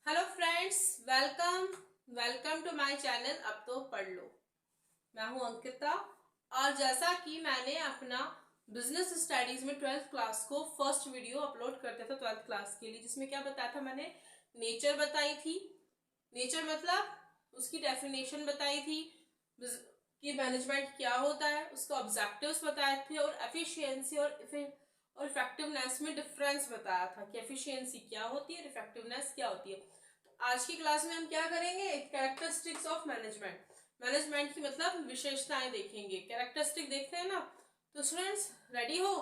Hello friends, welcome welcome to my channel. अब तो पढ़ लो। मैं हूं अंकिता और जैसा कि मैंने अपना बिजनेस स्टडीज में 12th क्लास को फर्स्ट वीडियो अपलोड करता था 12th क्लास के लिए, जिसमें क्या बताया था मैंने, नेचर बताई थी। नेचर मतलब उसकी डेफिनेशन बताई थी कि मैनेजमेंट क्या होता है, उसका ऑब्जेक्टिव्स बताए थे और एफिशिएंसी और इफेक्टिवनेस में डिफरेंस बताया था कि एफिशिएंसी क्या होती है और इफेक्टिवनेस क्या होती है। तो आज की क्लास में हम क्या करेंगे, कैरेक्टरिस्टिक्स ऑफ मैनेजमेंट। मैनेजमेंट की मतलब विशेषताएं देखेंगे, कैरेक्टरिस्टिक देखते हैं ना। तो स्टूडेंट्स रेडी हो?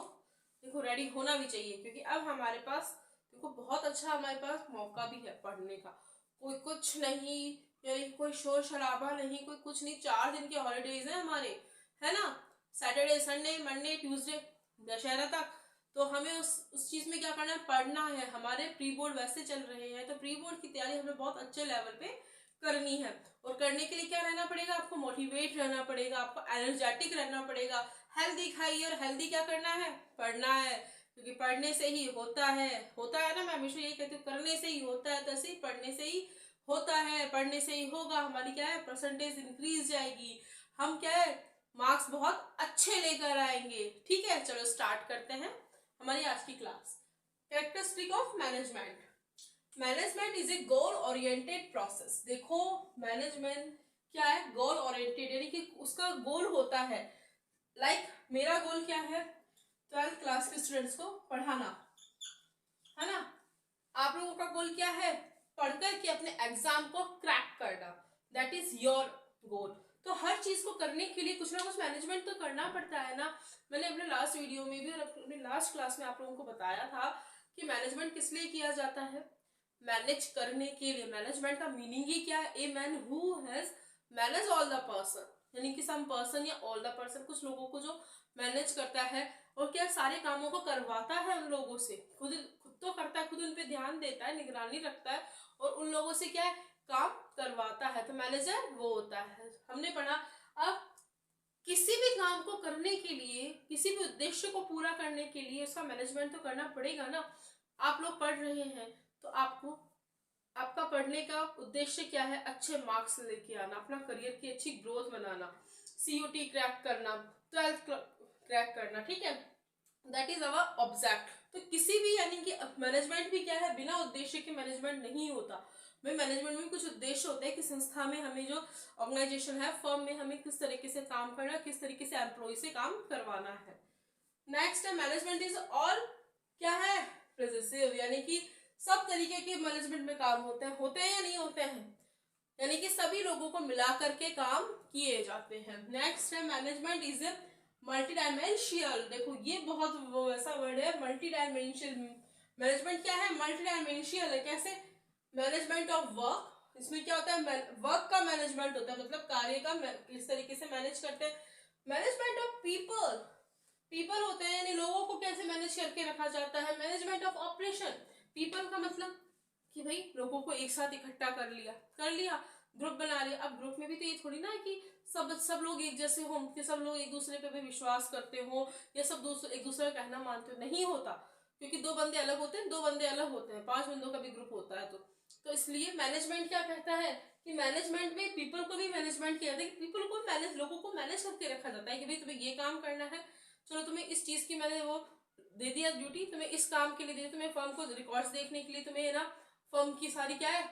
देखो रेडी होना भी चाहिए क्योंकि अब हमारे पास देखो बहुत अच्छा हमारे पास मौका भी है पढ़ने का। कोई कुछ नहीं, यानी कोई शोर शराबा नहीं, कोई कुछ नहीं। 4 दिन के हॉलीडेज हैं हमारे, है ना। Saturday Sunday Monday Tuesday Dussehra तक। तो हमें उस चीज में क्या करना है, पढ़ना है। हमारे प्री बोर्ड वैसे चल रहे हैं तो प्री बोर्ड की तैयारी हमें बहुत अच्छे लेवल पे करनी है। और करने के लिए क्या रहना पड़ेगा, आपको मोटिवेट रहना पड़ेगा, आपको एनर्जेटिक रहना पड़ेगा। हेल्दी खाइए और हेल्दी क्या करना है, पढ़ना है। क्योंकि पढ़ने से ही होता है ना। मैं हमेशा यही कहती हूँ, करने से ही होता है, तैसे ही पढ़ने से ही होता है। पढ़ने से ही होगा, हमारी क्या है, परसेंटेज इंक्रीज जाएगी। हम क्या है, मार्क्स बहुत अच्छे लेकर आएंगे। ठीक है, चलो स्टार्ट करते हैं हमारी आज की class. Characteristic of management. Management is a goal oriented process. देखो मैनेजमेंट क्या है, गोल ओरिएंटेड, यानी कि उसका गोल होता है। मेरा गोल क्या है, 12th क्लास के स्टूडेंट्स को पढ़ाना, है ना। आप लोगों का गोल क्या है, पढ़कर के अपने एग्जाम को क्रैक करना। That is your goal. तो हर चीज को करने के लिए कुछ ना कुछ मैनेजमेंट तो करना पड़ता है ना। मैंने अपने लास्ट वीडियो में भी और अपनी लास्ट क्लास में आप लोगों को बताया था कि मैनेजमेंट किस लिए किया जाता है, मैनेज करने के लिए। मैनेजमेंट का मीनिंग ही क्या है, a man who has manage all the person, यानी कि सम पर्सन या ऑल द पर्सन, कुछ लोगों को जो मैनेज करता है और क्या सारे कामों को करवाता है उन लोगों से। खुद खुद तो करता है, खुद उन पे ध्यान देता है, निगरानी रखता है और उन लोगों से क्या है, काम करवाता है। तो मैनेजर वो होता है, हमने पढ़ा। अब किसी भी काम को करने के लिए, किसी भी उद्देश्य को पूरा करने के लिए उसका मैनेजमेंट तो करना पड़ेगा ना। आप लोग पढ़ रहे हैं तो आपको, आपका पढ़ने का उद्देश्य क्या है, अच्छे मार्क्स लेके आना, अपना करियर की अच्छी ग्रोथ बनाना, सीयूटी क्रैक करना, 12th क्रैक करना। ठीक है, दैट इज अवर ऑब्जेक्ट। तो किसी भी, यानी कि मैनेजमेंट भी क्या है, बिना उद्देश्य के मैनेजमेंट नहीं होता। भाई मैनेजमेंट में कुछ उद्देश्य होता है कि संस्था में हमें, जो ऑर्गेनाइजेशन है, फर्म में हमें किस तरीके से काम करना, किस तरीके से एम्प्लॉय से काम करवाना है। नेक्स्ट है मैनेजमेंट इज ऑल, क्या है, प्रोसेसिव, यानी कि सब तरीके के मैनेजमेंट में काम होते हैं या नहीं होते हैं, यानी कि सभी लोगों को मिला करके काम किए जाते हैं। नेक्स्ट है मैनेजमेंट इज ए मल्टी डायमेंशियल। देखो ये बहुत वो ऐसा वर्ड है, मल्टी डायमेंशियल। मैनेजमेंट क्या है, मल्टी डायमेंशियल है। कैसे, मैनेजमेंट ऑफ वर्क, इसमें क्या होता है, वर्क का मैनेजमेंट होता है, मतलब कार्य का किस तरीके से मैनेज करते हैं। मैनेजमेंट ऑफ पीपल, पीपल होते हैं यानी लोगों को कैसे मैनेज करके रखा जाता है। मैनेजमेंट ऑफ ऑपरेशन, पीपल का मतलब कि भाई लोगों को एक साथ इकट्ठा कर लिया, ग्रुप बना लिया। अब ग्रुप में भी तो ये थोड़ी ना है कि सब लोग एक जैसे हों, कि सब लोग एक दूसरे पे भी विश्वास करते हो या एक दूसरे का कहना मानते हो, नहीं होता। क्योंकि 2 बंदे अलग होते हैं, 2 बंदे अलग होते हैं, 5 बंदों का भी ग्रुप होता है। तो इसलिए मैनेजमेंट क्या कहता है कि मैनेजमेंट में पीपल को भी मैनेजमेंट किया जाता है, कि पीपल को मैनेज, लोगों को मैनेज करके रखा जाता है कि भाई तुम्हें ये काम करना है, चलो तुम्हें इस चीज की मैंने वो दे दिया ड्यूटी, तुम्हें इस काम के लिए दे, तुम्हें फर्म को रिकॉर्ड्स देखने के लिए, तुम्हें ना फर्म की सारी क्या है,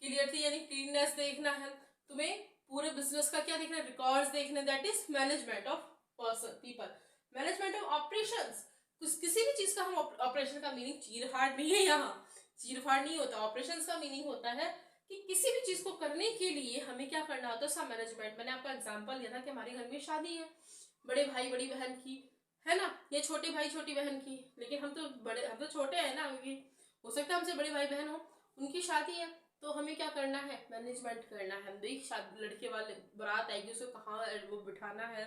क्लियरिटी यानी क्लीननेस देखना है, तुम्हें पूरे बिजनेस का क्या देखना है, रिकॉर्ड्स देखना। That is management of person people. Management of operations, किसी भी चीज का हम ऑपरेशन का मीनिंग चीर फाड़ नहीं है, यहाँ चीर फाड़ नहीं होता। ऑपरेशंस का मीनिंग होता है कि किसी भी चीज को करने के लिए हमें क्या करना होता है, उसका मैनेजमेंट। मैंने आपका एग्जांपल दिया था कि हमारे घर में शादी है, बड़े भाई बड़ी बहन की, है ना, या छोटे भाई छोटी बहन की, लेकिन हम तो छोटे हैं ना, क्योंकि हो सकता है हमसे बड़े भाई बहन हो, उनकी शादी है। तो हमें क्या करना है, मैनेजमेंट करना है। देख शादी, लड़के वाले बारात आएगी, उसको कहाँ वो बिठाना है,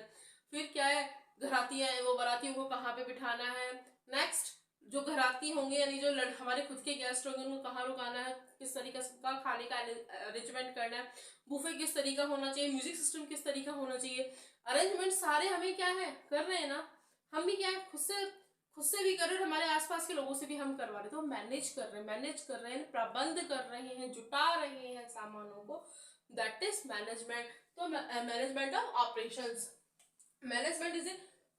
फिर क्या है, घराती है वो बारातियों को कहाँ पे बिठाना है। नेक्स्ट, जो घराती होंगे यानी जो हमारे खुद के गेस्ट होंगे उनको कहाँ रुकाना है, किस तरीके का खाने का अरेंजमेंट करना है, बुफे किस तरीका होना चाहिए, म्यूजिक सिस्टम किस तरीका होना चाहिए, अरेंजमेंट सारे हमें क्या है कर रहे हैं ना। हम भी क्या है, खुद से खुद से भी कर रहे हैं, हमारे आसपास के लोगों से भी हम करवा रहे हैं, तो मैनेज कर रहे हैं, प्रबंध कर रहे हैं, जुटा रहे हैं सामानों को, दैट इज मैनेजमेंट। तो management of operations, management is a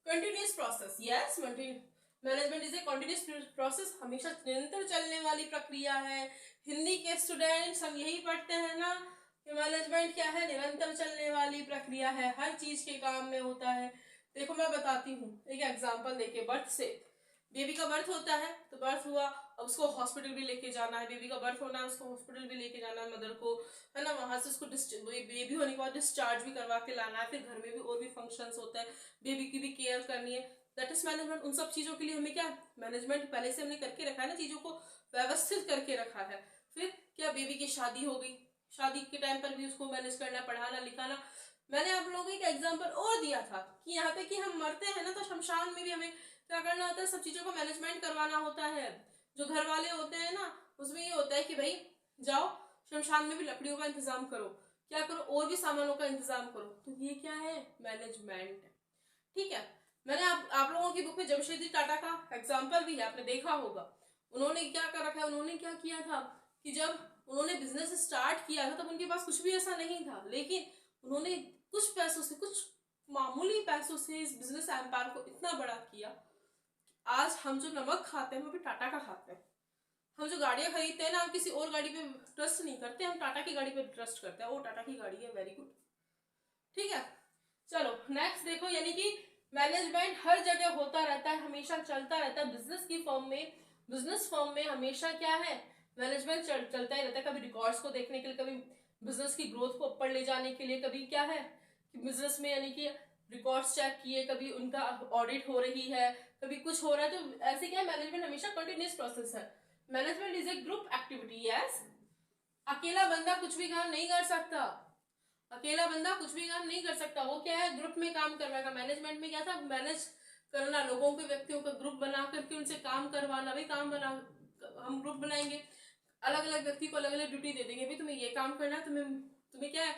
continuous process. Yes, management is a continuous process, हमेशा निरंतर चलने वाली प्रक्रिया है। हिंदी के स्टूडेंट्स हम यही पढ़ते हैं ना कि मैनेजमेंट क्या है, निरंतर चलने वाली प्रक्रिया है, हर चीज के काम में होता है। देखो मैं बताती हूँ एक एग्जांपल देके, बर्थ से, बेबी का बर्थ होता है तो बर्थ हुआ, अब उसको हॉस्पिटल भी लेके जाना है, बेबी का बर्थ होना है उसको हॉस्पिटल भी लेके जाना है मदर को, है ना, वहां से उसको बेबी होने के बाद डिस्चार्ज भी करवा के लाना है, फिर घर में भी और भी फंक्शंस होता है, बेबी की भी केयर करनी है, दैट इज मैनेजमेंट। उन सब चीजों के लिए हमें क्या मैनेजमेंट पहले से हमने करके रखा है ना, चीजों को व्यवस्थित करके रखा है। फिर क्या, बेबी की शादी हो गई, शादी के टाइम पर भी उसको मैनेज करना, पढ़ाना लिखाना। मैंने आप लोगों को एक एग्जाम्पल और दिया था कि यहाँ पे कि हम मरते हैं ना तो शमशान में भी हमें क्या करना होता है, सब चीजों को मैनेजमेंट करवाना होता है। जो घर वाले होते हैं ना उसमें ये होता है कि भाई जाओ शमशान में भी लकड़ियों का इंतजाम करो, क्या करो, और भी सामानों का इंतजाम करो, तो ये क्या है, मैनेजमेंट। ठीक है, मैंने आप लोगों की बुक में जमशेदजी टाटा का एग्जाम्पल भी है, आपने देखा होगा। उन्होंने क्या कर रखा है, उन्होंने क्या किया था कि जब उन्होंने बिजनेस स्टार्ट किया था तब उनके पास कुछ भी ऐसा नहीं था, लेकिन उन्होंने कुछ पैसों से, कुछ मामूली पैसों से इस बिजनेस एम्पायर को इतना बड़ा किया। आज हम जो नमक खाते हैं वो भी टाटा का खाते हैं, हम जो गाड़ियां खरीदते हैं ना, हम किसी और गाड़ी पे ट्रस्ट नहीं करते, हम टाटा की गाड़ी पे ट्रस्ट करते हैं, वो टाटा की गाड़ी है, वेरी गुड। ठीक है, चलो नेक्स्ट देखो, यानी कि मैनेजमेंट हर जगह होता रहता है, हमेशा चलता रहता है। बिजनेस फर्म में हमेशा क्या है, मैनेजमेंट चलता ही रहता है। कभी रिकॉर्ड्स को देखने के लिए, कभी बिजनेस की ग्रोथ को ऊपर ले जाने के लिए, कभी क्या है कि बिजनेस में यानी कि रिकॉर्ड्स चेक किए, कभी उनका ऑडिट हो रही है, कभी कुछ हो रहा है, तो ऐसे क्या है, मैनेजमेंट हमेशा कंटिन्यूस प्रोसेस है। Management is a group activity. Yes, अकेला बंदा कुछ भी काम नहीं कर सकता, अकेला बंदा कुछ भी काम नहीं कर सकता, वो क्या है, ग्रुप में काम करवाएगा। मैनेजमेंट में क्या था, मैनेज करना, लोगों के, व्यक्तियों का ग्रुप बना करके उनसे काम करवाना। भाई काम बना, हम ग्रुप बनाएंगे, अलग अलग व्यक्ति को अलग अलग ड्यूटी दे देंगे, भाई तुम्हें ये काम करना है, तुम्हें क्या है,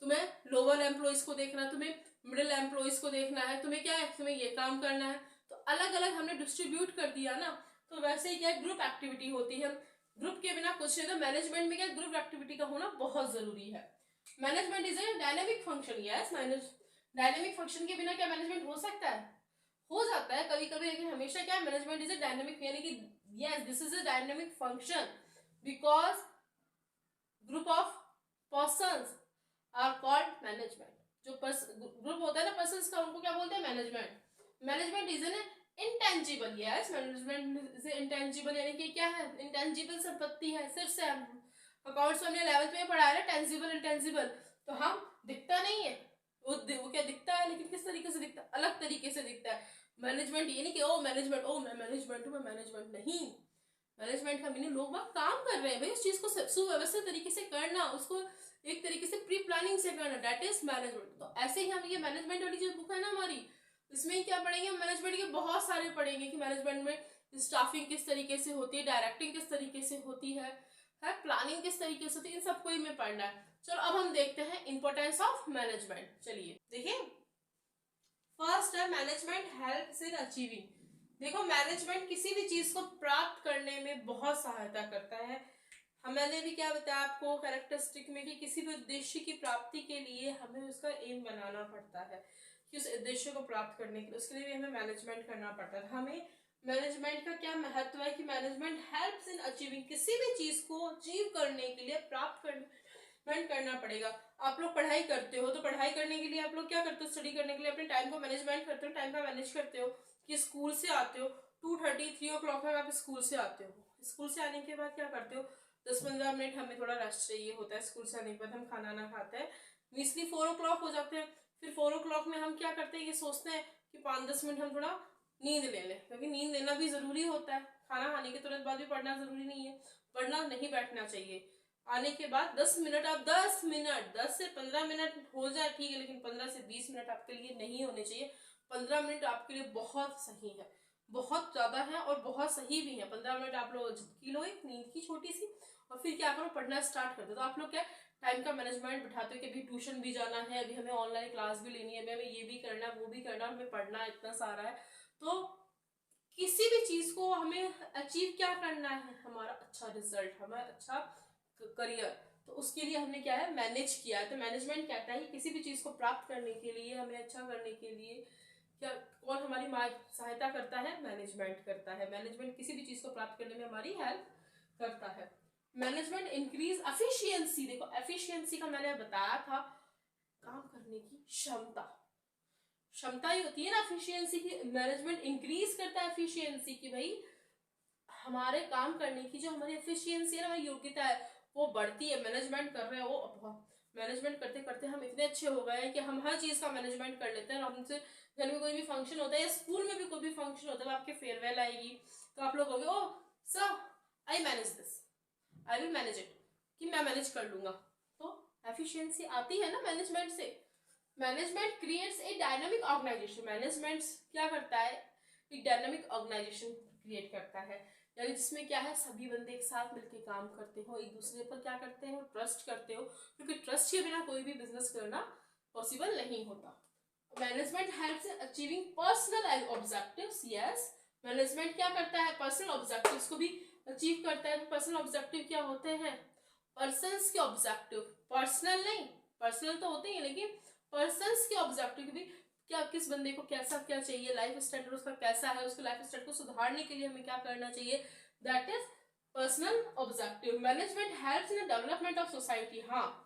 तुम्हें लोअर एम्प्लॉइज को देखना है, तुम्हें मिडिल एम्प्लॉइज को देखना है, तुम्हें क्या है, तुम्हें ये काम करना है, तो अलग अलग हमने डिस्ट्रीब्यूट कर दिया ना। तो वैसे ही क्या ग्रुप एक्टिविटी होती है, ग्रुप के बिना कुछ नहीं। तो मैनेजमेंट में क्या ग्रुप एक्टिविटी का होना बहुत जरूरी है। Management is a dynamic function. Yes, dynamic function के बिना क्या मैनेजमेंट हो सकता है, हो जाता है कभी कभी, लेकिन हमेशा क्या मैनेजमेंट इज ए डायनेमिक, यानी कि yes this is a dynamic function because group of persons are called management. जो ग्रुप होता है ना पर्संस का, उनको क्या बोलते हैं, management. Management is an intangible. Yes, management is intangible, यानी कि क्या है, इंटेंजिबल संपत्ति है। सिर्फ से अकाउंट्स में हमने 11th में पढ़ा है टेंजिबल इंटेंजिबल, तो हम दिखता नहीं है, वो क्या दिखता है, लेकिन किस तरीके से दिखता है, अलग तरीके से दिखता है। मैनेजमेंट ये नहीं कि ओ मैनेजमेंट, ओ मैं मैनेजमेंट हूँ, मैं मैनेजमेंट नहीं। मैनेजमेंट का मीनिंग लोग बात काम कर रहे हैं भाई, उस चीज को सुव्यवस्थित तरीके से करना, उसको एक तरीके से प्री प्लानिंग से करना, दैट इज मैनेजमेंट। तो ऐसे ही हम ये मैनेजमेंट वाली जो बुक है ना हमारी, इसमें क्या पढ़ेंगे, मैनेजमेंट के बहुत सारे पढ़ेंगे कि मैनेजमेंट में स्टाफिंग किस तरीके से होती है, डायरेक्टिंग किस तरीके से होती है प्लानिंग किस तरीके से होती है, इन सबको ही में पढ़ना है। चलो अब हम देखते हैं इंपॉर्टेंस ऑफ मैनेजमेंट। चलिए देखिए, फर्स्ट है मैनेजमेंट हेल्प्स इन अचीविंग। देखो मैनेजमेंट किसी भी चीज को प्राप्त करने में बहुत सहायता करता है। मैंने भी क्या बताया आपको कैरेक्टरिस्टिक में कि किसी भी उद्देश्य की प्राप्ति के लिए हमें उसका एम बनाना पड़ता है कि उस उद्देश्य को प्राप्त करने के लिए, उसके लिए भी हमें मैनेजमेंट करना पड़ता है। हमें मैनेजमेंट का क्या महत्व है कि मैनेजमेंट हेल्प्स इन अचीविंग, किसी भी चीज को अचीव करने के लिए, प्राप्त करना पड़ेगा। आप लोग पढ़ाई करते हो तो पढ़ाई करने के लिए आप लोग क्या करते हो, स्टडी करने के लिए अपने टाइम को मैनेजमेंट करते हो, टाइम का मैनेज करते हो कि स्कूल से आते हो 2:30 3 o'clock तक आप स्कूल से आते हो, स्कूल से आने के बाद क्या करते हो, 10-15 मिनट हमें थोड़ा रेस्ट चाहिए होता है, स्कूल से आने के बाद हम खाना ना खाते हैं, इसलिए 4 o'clock हो जाते हैं। फिर 4 o'clock में हम क्या करते हैं, ये सोचते हैं कि 5-10 मिनट हम थोड़ा नींद ले लें, क्योंकि नींद लेना भी जरूरी होता है, खाना खाने के तुरंत बाद भी पढ़ना जरूरी नहीं है, पढ़ना नहीं बैठना चाहिए। आने के बाद 10 मिनट, आप 10 मिनट 10 से 15 मिनट हो जाए ठीक है, लेकिन 15 से 20 मिनट आपके लिए नहीं होने चाहिए। 15 मिनट आपके लिए बहुत सही है, बहुत ज्यादा है और बहुत सही भी है। 15 मिनट आप लोग झपकी लो एक नींद की छोटी सी, और फिर क्या करो, पढ़ना स्टार्ट कर दो। तो आप लोग क्या टाइम का मैनेजमेंट बिठाते हो कि अभी ट्यूशन भी जाना है, अभी हमें ऑनलाइन क्लास भी लेनी है, अभी हमें ये भी करना है, वो भी करना है, हमें पढ़ना इतना सारा है। तो किसी भी चीज को हमें अचीव क्या करना है, हमारा अच्छा रिजल्ट, हमारा अच्छा करियर, तो उसके लिए हमने क्या है, मैनेज किया है। तो मैनेजमेंट कहता है कि किसी भी चीज को प्राप्त करने के लिए, हमें अच्छा करने के लिए क्या कौन हमारी सहायता करता है, मैनेजमेंट करता है। मैनेजमेंट किसी भी चीज को प्राप्त करने में हमारी हेल्प करता है। Management increase efficiency. देखो एफिशिएंसी का मैंने बताया था, काम करने की क्षमता, क्षमता ही होती है ना एफिशिएंसी की। मैनेजमेंट इंक्रीज करता है एफिशिएंसी की, भाई हमारे काम करने की जो हमारी एफिशिएंसी है ना, हमारी योग्यता है, वो बढ़ती है। मैनेजमेंट कर रहे हैं, वो मैनेजमेंट करते करते हम इतने अच्छे हो गए हैं कि हम हर चीज का मैनेजमेंट कर लेते हैं। हमसे घर में कोई भी फंक्शन होता है या स्कूल में भी कोई भी फंक्शन होता है, आपके फेयरवेल आएगी तो आप लोग कहोगे, oh sir I manage this, I will manage it, कि मैं मैनेज कर लूंगा। तो एफिशिएंसी आती है ना मैनेजमेंट से। Management creates a dynamic organization. Management क्या करता है, एक डायनामिक ऑर्गेनाइजेशन क्रिएट करता है, यानी जिसमें क्या है, सभी बंदे एक साथ मिलकर काम करते हो, एक दूसरे पर क्या करते हो, ट्रस्ट करते हो, क्योंकि ट्रस्ट के बिना कोई भी बिजनेस करना पॉसिबल नहीं होता। Management helps in achieving personal objectives. Yes, management क्या करता है, पर्सनल ऑब्जेक्टिव्स को भी अचीव करता है। पर्सनल ऑब्जेक्टिव क्या होते हैं, पर्सन्स के ऑब्जेक्टिव, पर्सनल नहीं, पर्सनल तो होते ही, लेकिन पर्सन्स के ऑब्जेक्टिव भी, क्या किस बंदे को कैसा क्या चाहिए, लाइफ स्टैंडर्ड उसका कैसा है, उसके लाइफ स्टाइल को सुधारने के लिए हमें क्या करना चाहिए, that is personal objective. Management helps in development of society. हाँ,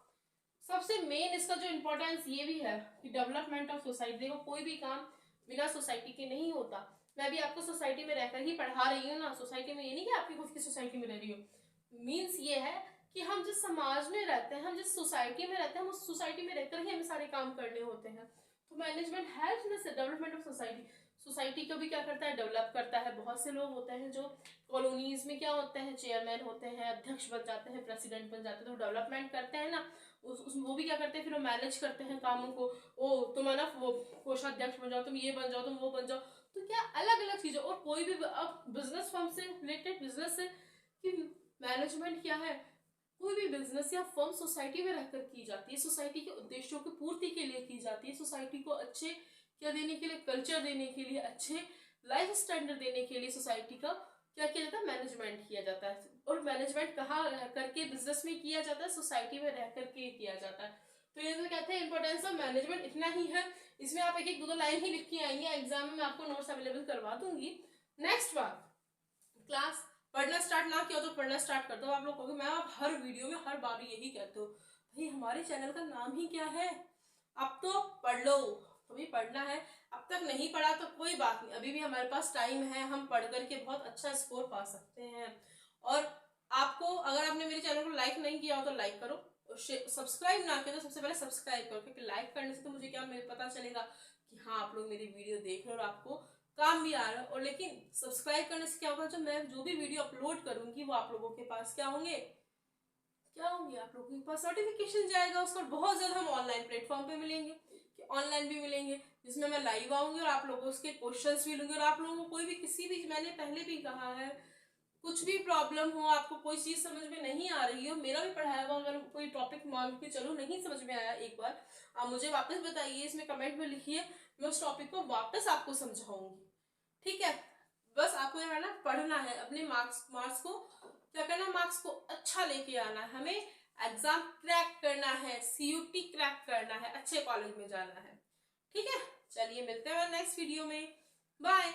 सबसे मेन इसका जो इम्पोर्टेंस ये भी है कि डेवलपमेंट ऑफ सोसाइटी। देखो कोई भी काम बिना सोसाइटी के नहीं होता। मैं भी आपको सोसाइटी में रहकर ही पढ़ा रही हूँ ना, सोसाइटी में ये नहीं कि आपकी खुद की सोसाइटी में रह रही हूँ। मीन्स ये है कि हम जिस समाज में रहते हैं, हम जिस सोसाइटी में रहते हैं, हम उस सोसाइटी में रहकर ही हमें सारे काम करने होते हैं। तो management helps in development of society. Society को भी क्या करता है, डेवलप करता है। बहुत से लोग होते हैं जो कॉलोनीज में क्या होते हैं, चेयरमैन होते हैं, अध्यक्ष बन जाते हैं, प्रेसिडेंट बन जाते हैं, तो डेवलपमेंट करते हैं ना, वो भी क्या करते हैं, फिर वो मैनेज करते हैं कामों को। ओ तुम है ना वो कोषाध्यक्ष बन जाओ, तुम ये बन जाओ, तुम वो बन जाओ। तो क्या अलग अलग चीजें, और कोई भी अब बिजनेस फर्म से रिलेटेड बिजनेस है कि मैनेजमेंट क्या है, कोई भी बिजनेस या फर्म सोसाइटी में रहकर की जाती है, सोसाइटी के उद्देश्यों की पूर्ति के लिए की जाती है, सोसाइटी को अच्छे क्या देने के लिए, कल्चर देने के लिए, अच्छे लाइफ स्टैंडर्ड देने के लिए सोसाइटी का क्या किया जाता है, मैनेजमेंट किया जाता है। और मैनेजमेंट कहाँ रह करके बिजनेस में किया जाता है, सोसाइटी में रह करके किया जाता है। तो ये तो कहते हैं इंपॉर्टेंस ऑफ मैनेजमेंट इतना ही है। इसमें आप एक एक दो लाइन ही लिख के आएंगे, एग्जाम में मैं आपको नोट्स अवेलेबल करवा दूंगी। नेक्स्ट बात, क्लास पढ़ना स्टार्ट ना किया तो पढ़ना स्टार्ट कर दो। आप लोग कहोगे मैं आप हर वीडियो में हर बार यही कहते हो, भाई हमारे चैनल का नाम ही क्या है, अब तो पढ़ लो। तो भी पढ़ना है, अब तक नहीं पढ़ा तो कोई बात नहीं, अभी भी हमारे पास टाइम है, हम पढ़ करके बहुत अच्छा स्कोर पा सकते हैं। और आपको अगर आपने मेरे चैनल को लाइक नहीं किया हो तो लाइक करो, और सब्सक्राइब ना किया तो सबसे पहले सब्सक्राइब करो, क्योंकि लाइक करने से तो मुझे क्या मेरे पता चलेगा कि हाँ आप लोग मेरी वीडियो देख रहे हो और आपको काम भी आ रहा है। और लेकिन सब्सक्राइब करने से क्या होगा, जो मैं जो भी वीडियो अपलोड करूंगी वो आप लोगों के पास क्या होंगे, आप लोगों के पास नोटिफिकेशन जाएगा उसका। बहुत ज्यादा हम ऑनलाइन प्लेटफॉर्म पे मिलेंगे, कि ऑनलाइन भी मिलेंगे, जिसमें मैं लाइव आऊंगी और आप लोगों के क्वेश्चंस भी लूंगी। और आप लोगों को कोई भी किसी भी, मैंने पहले भी कहा है, कुछ भी प्रॉब्लम हो, आपको कोई चीज समझ में नहीं आ रही हो, मेरा भी पढ़ाया हुआ अगर कोई टॉपिक मान के चलो नहीं समझ में आया, एक बार आप मुझे वापस बताइए, इसमें कमेंट में लिखिए, मैं उस टॉपिक को वापस आपको समझाऊंगी। ठीक है, बस आपको यहाँ ना पढ़ना है, अपने मार्क्स को क्या करना, मार्क्स को अच्छा लेके आना है, हमें एग्जाम क्रैक करना है, CUT क्रैक करना है, अच्छे कॉलेज में जाना है। ठीक है, चलिए मिलते हैं नेक्स्ट वीडियो में, बाय।